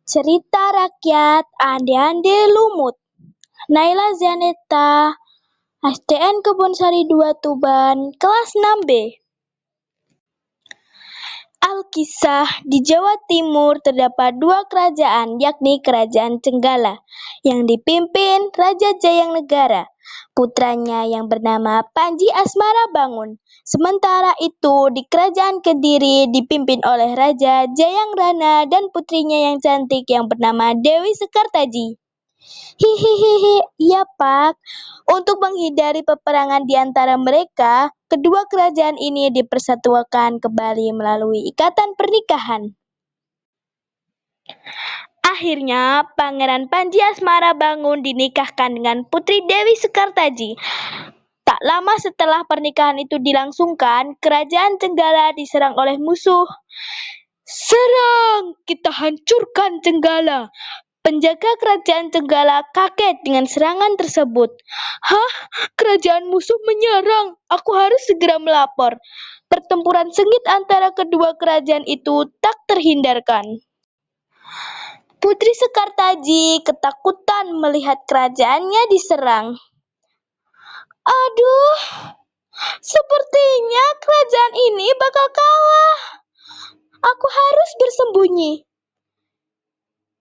Cerita Rakyat Ande-Ande Lumut. Naila Zaneta, SDN Kebonsari 2 Tuban, kelas 6B. Alkisah, di Jawa Timur terdapat dua kerajaan, yakni Kerajaan Cenggala, yang dipimpin Raja Jayanegara, putranya yang bernama Panji Asmara Bangun. Sementara itu, di Kerajaan Kediri dipimpin oleh Raja Jayangrana dan putrinya yang cantik yang bernama Dewi Sekartaji. Hihihihi, iya Pak. Untuk menghindari peperangan di antara mereka, kedua kerajaan ini dipersatukan kembali melalui ikatan pernikahan. Akhirnya, Pangeran Panji Asmara Bangun dinikahkan dengan Putri Dewi Sekartaji. Tak lama setelah pernikahan itu dilangsungkan, Kerajaan Cenggala diserang oleh musuh. Serang! Kita hancurkan Cenggala! Penjaga kerajaan Cenggala kaget dengan serangan tersebut. Hah? Kerajaan musuh menyerang. Aku harus segera melapor. Pertempuran sengit antara kedua kerajaan itu tak terhindarkan. Putri Sekartaji ketakutan melihat kerajaannya diserang. Aduh, sepertinya kerajaan ini bakal kalah. Aku harus bersembunyi.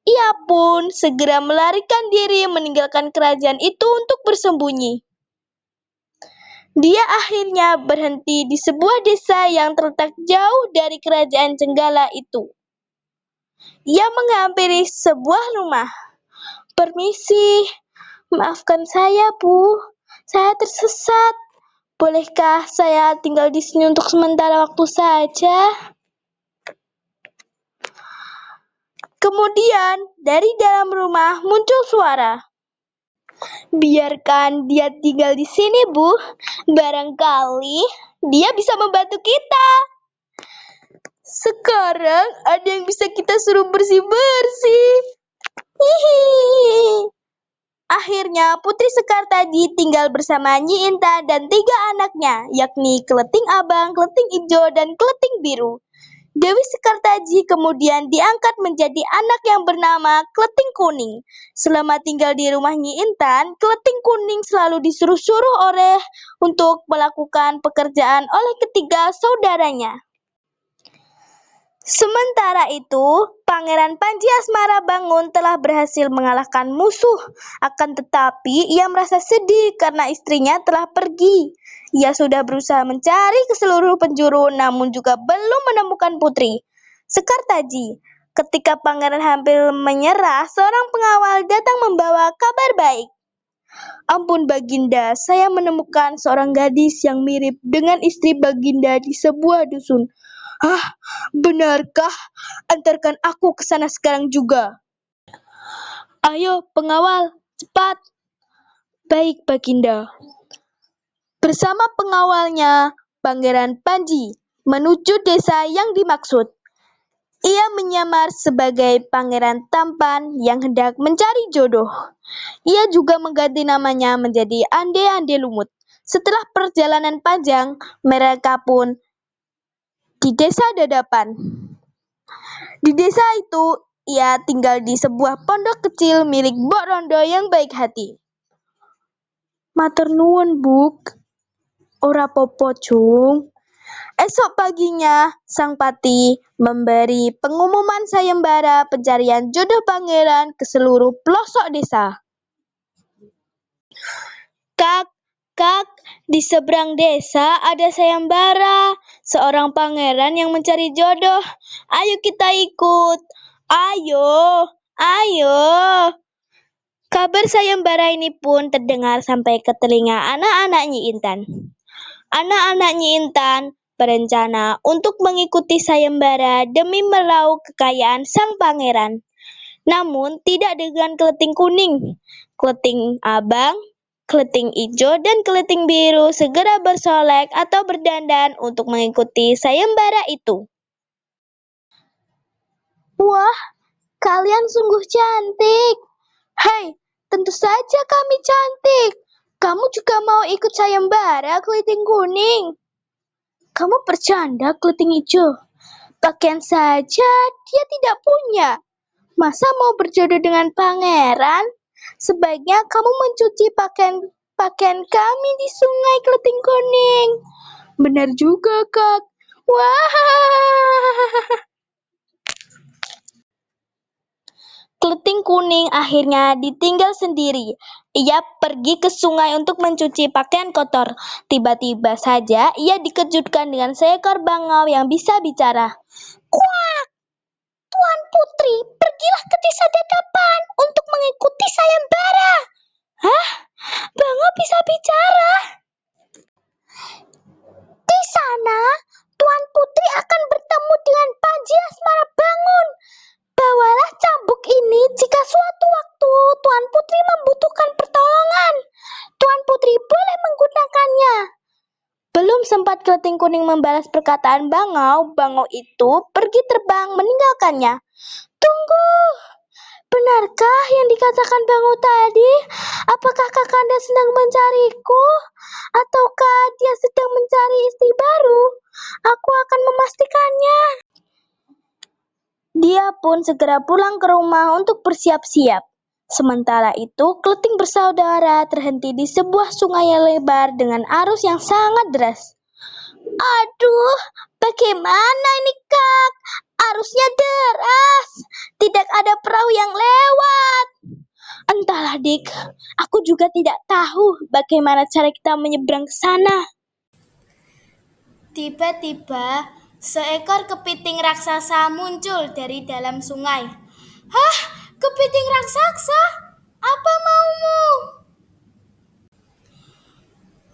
Ia pun segera melarikan diri meninggalkan kerajaan itu untuk bersembunyi. Dia akhirnya berhenti di sebuah desa yang terletak jauh dari kerajaan Cenggala itu. Ia menghampiri sebuah rumah. Permisi, maafkan saya, Bu. Saya tersesat. Bolehkah saya tinggal di sini untuk sementara waktu saja? Kemudian, dari dalam rumah muncul suara. Biarkan dia tinggal di sini, Bu. Barangkali dia bisa membantu kita. Sekarang ada yang bisa kita suruh bersih-bersih. Hihi. Akhirnya Putri Sekartaji tinggal bersama Nyi Intan dan 3 anaknya, yakni Kleting Abang, Kleting Ijo, dan Kleting Biru. Dewi Sekartaji kemudian diangkat menjadi anak yang bernama Kleting Kuning. Selama tinggal di rumah Nyi Intan, Kleting Kuning selalu disuruh-suruh untuk melakukan pekerjaan oleh ketiga saudaranya. Sementara itu, Pangeran Panji Asmara Bangun telah berhasil mengalahkan musuh. Akan tetapi, ia merasa sedih karena istrinya telah pergi. Ia sudah berusaha mencari ke seluruh penjuru, namun juga belum menemukan Putri Sekartaji. Ketika Pangeran hampir menyerah, seorang pengawal datang membawa kabar baik. Ampun Baginda, saya menemukan seorang gadis yang mirip dengan istri Baginda di sebuah dusun. Hah, benarkah? Antarkan aku ke sana sekarang juga. Ayo, pengawal, cepat. Baik, Baginda. Bersama pengawalnya, Pangeran Panji menuju desa yang dimaksud. Ia menyamar sebagai pangeran tampan yang hendak mencari jodoh. Ia juga mengganti namanya menjadi Ande-Ande Lumut. Setelah perjalanan panjang, mereka pun di desa Dadapan. Di desa itu, ia tinggal di sebuah pondok kecil milik Mbok Rondo yang baik hati. Matur nuwun, Buk. Ora popo, Jung. Esok paginya, sang pati memberi pengumuman sayembara pencarian jodoh pangeran ke seluruh pelosok desa. Kak, di seberang desa ada sayembara, seorang pangeran yang mencari jodoh. Ayo kita ikut. Ayo. Kabar sayembara ini pun terdengar sampai ke telinga anak-anak Nyi Intan. Anak-anak Nyi Intan berencana untuk mengikuti sayembara demi meraup kekayaan sang pangeran. Namun tidak dengan Kleting Kuning. Kleting Abang, Kleting Ijo, dan Kleting Biru segera bersolek atau berdandan untuk mengikuti sayembara itu. Wah, kalian sungguh cantik. Hai, tentu saja kami cantik. Kamu juga mau ikut sayembara, Kleting Kuning? Kamu bercanda, Kleting Ijo. Pakaian saja dia tidak punya. Masa mau berjodoh dengan pangeran? Sebaiknya kamu mencuci pakaian kami di Sungai Keleting Kuning. Benar juga, Kak. Wah! Keleting Kuning akhirnya ditinggal sendiri. Ia pergi ke sungai untuk mencuci pakaian kotor. Tiba-tiba saja ia dikejutkan dengan seekor bangau yang bisa bicara. Kuak! Tuan Putri, pergilah ke desa Dadapan untuk mengikuti sayembara. Hah? Bangau bisa bicara? Di sana, Tuan Putri akan bertemu dengan Panji Asmara Bangun. Bawalah cambuk ini jika suatu waktu Tuan Putri membutuhkan pertolongan. Tuan Putri boleh menggunakannya. Belum sempat Keleting Kuning membalas perkataan bangau, bangau itu pergi terbang meninggalkannya. Tunggu, benarkah yang dikatakan bangau tadi? Apakah Kakanda sedang mencariku? Ataukah dia sedang mencari istri baru? Aku akan memastikannya. Dia pun segera pulang ke rumah untuk bersiap-siap. Sementara itu, Keleting bersaudara terhenti di sebuah sungai yang lebar dengan arus yang sangat deras. Aduh, bagaimana ini, Kak? Arusnya deras. Tidak ada perahu yang lewat. Entahlah, Dik. Aku juga tidak tahu bagaimana cara kita menyeberang ke sana. Tiba-tiba, seekor kepiting raksasa muncul dari dalam sungai. Hah, kepiting raksasa? Apa maumu?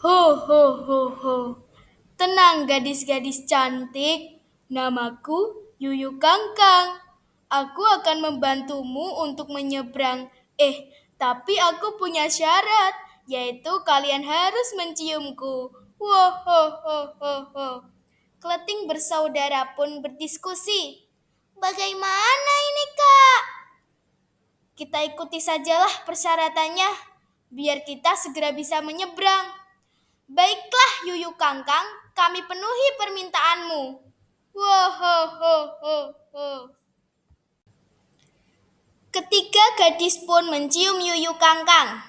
Ho, ho, ho, ho. Tenang gadis-gadis cantik, namaku Yuyu Kangkang. Aku akan membantumu untuk menyeberang. Tapi aku punya syarat, yaitu kalian harus menciumku. Wah, ho, ho, ho, ho. Keleting bersaudara pun berdiskusi. Bagaimana ini, Kak? Kita ikuti sajalah persyaratannya, biar kita segera bisa menyeberang. Baiklah, Yuyu Kangkang, kami penuhi permintaanmu. Wah, ho, ho, ho, ho. Ketiga gadis pun mencium Yuyu Kangkang.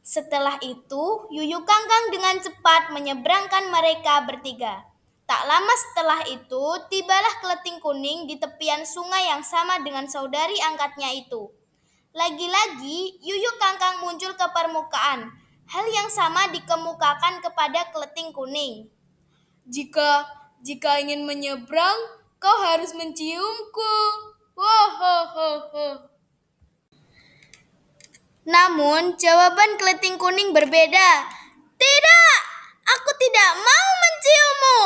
Setelah itu, Yuyu Kangkang dengan cepat menyeberangkan mereka bertiga. Tak lama setelah itu, tibalah Keleting Kuning di tepian sungai yang sama dengan saudari angkatnya itu. Lagi-lagi, Yuyu Kangkang muncul ke permukaan. Hal yang sama dikemukakan kepada Keleting Kuning. Jika jika ingin menyeberang, kau harus menciumku. Wah, ho, ho, ho. Namun, jawaban Keleting Kuning berbeda. Tidak, aku tidak mau menciummu.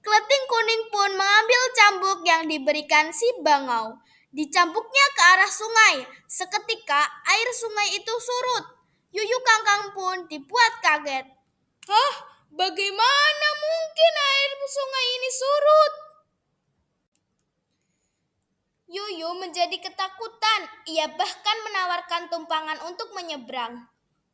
Keleting Kuning pun mengambil cambuk yang diberikan si bangau. Dicambuknya ke arah sungai. Seketika, air sungai itu surut. Yuyu Kangkang pun dibuat kaget. Hah? Bagaimana mungkin air sungai ini surut? Yuyu menjadi ketakutan. Ia bahkan menawarkan tumpangan untuk menyeberang.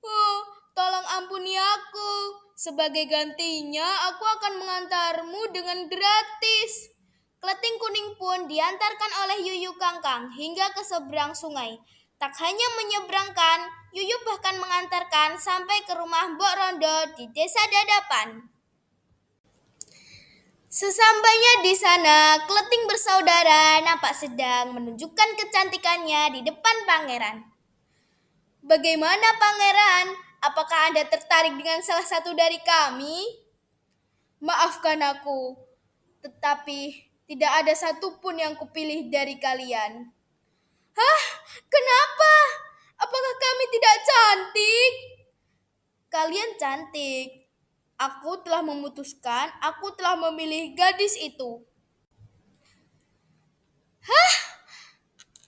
Oh, tolong ampuni aku. Sebagai gantinya, aku akan mengantarmu dengan gratis. Keleting Kuning pun diantarkan oleh Yuyu Kangkang hingga ke seberang sungai. Tak hanya menyeberangkan, Yuyu bahkan mengantarkan sampai ke rumah Mbok Rondo di desa Dadapan. Sesampainya di sana, Keleting bersaudara nampak sedang menunjukkan kecantikannya di depan pangeran. Bagaimana pangeran? Apakah Anda tertarik dengan salah satu dari kami? Maafkan aku, tetapi tidak ada satupun yang kupilih dari kalian. Hah? Kenapa? Apakah kami tidak cantik? Kalian cantik. Aku telah memutuskan, aku telah memilih gadis itu.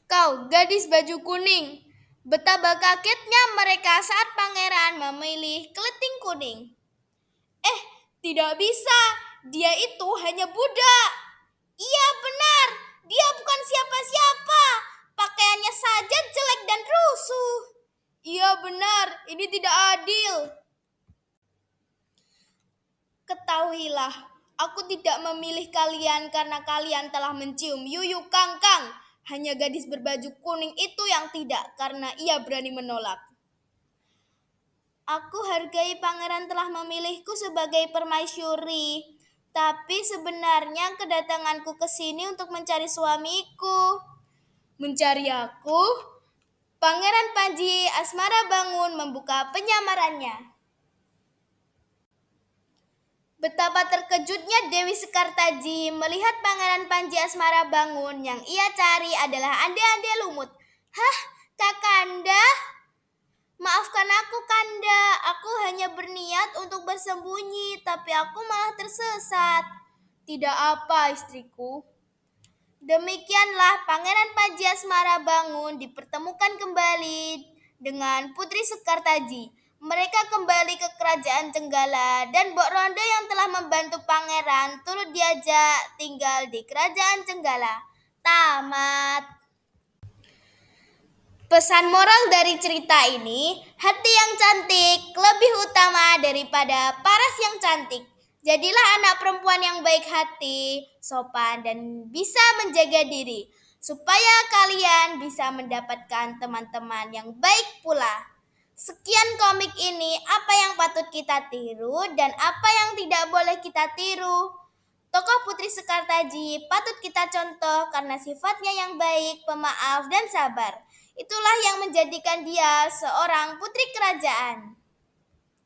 Kau, gadis baju kuning. Betapa kagetnya mereka saat pangeran memilih Keleting Kuning. Tidak bisa. Dia itu hanya budak. Iya benar. Dia bukan siapa-siapa. Pakaiannya saja jelek dan rusuh. Iya benar. Ini tidak adil. Ketahuilah, aku tidak memilih kalian karena kalian telah mencium Yuyu Kangkang. Hanya gadis berbaju kuning itu yang tidak, karena ia berani menolak. Aku hargai pangeran telah memilihku sebagai permaisuri, tapi sebenarnya kedatanganku ke sini untuk mencari suamiku. Mencari aku? Pangeran Panji Asmarabangun membuka penyamarannya. Betapa terkejutnya Dewi Sekartaji melihat Pangeran Panji Asmarabangun. Yang ia cari adalah ande-ande lumut. Hah, Kakanda? Maafkan aku, Kanda. Aku hanya berniat untuk bersembunyi, tapi aku malah tersesat. Tidak apa, istriku. Demikianlah Pangeran Panji Asmarabangun dipertemukan kembali dengan Putri Sekartaji. Mereka kembali ke kerajaan Cenggala dan Mbok Rondo yang telah membantu pangeran turut diajak tinggal di kerajaan Cenggala. Tamat. Pesan moral dari cerita ini, hati yang cantik lebih utama daripada paras yang cantik. Jadilah anak perempuan yang baik hati, sopan, dan bisa menjaga diri, supaya kalian bisa mendapatkan teman-teman yang baik pula. Sekian komik ini, apa yang patut kita tiru dan apa yang tidak boleh kita tiru. Tokoh Putri Sekartaji patut kita contoh karena sifatnya yang baik, pemaaf, dan sabar. Itulah yang menjadikan dia seorang putri kerajaan.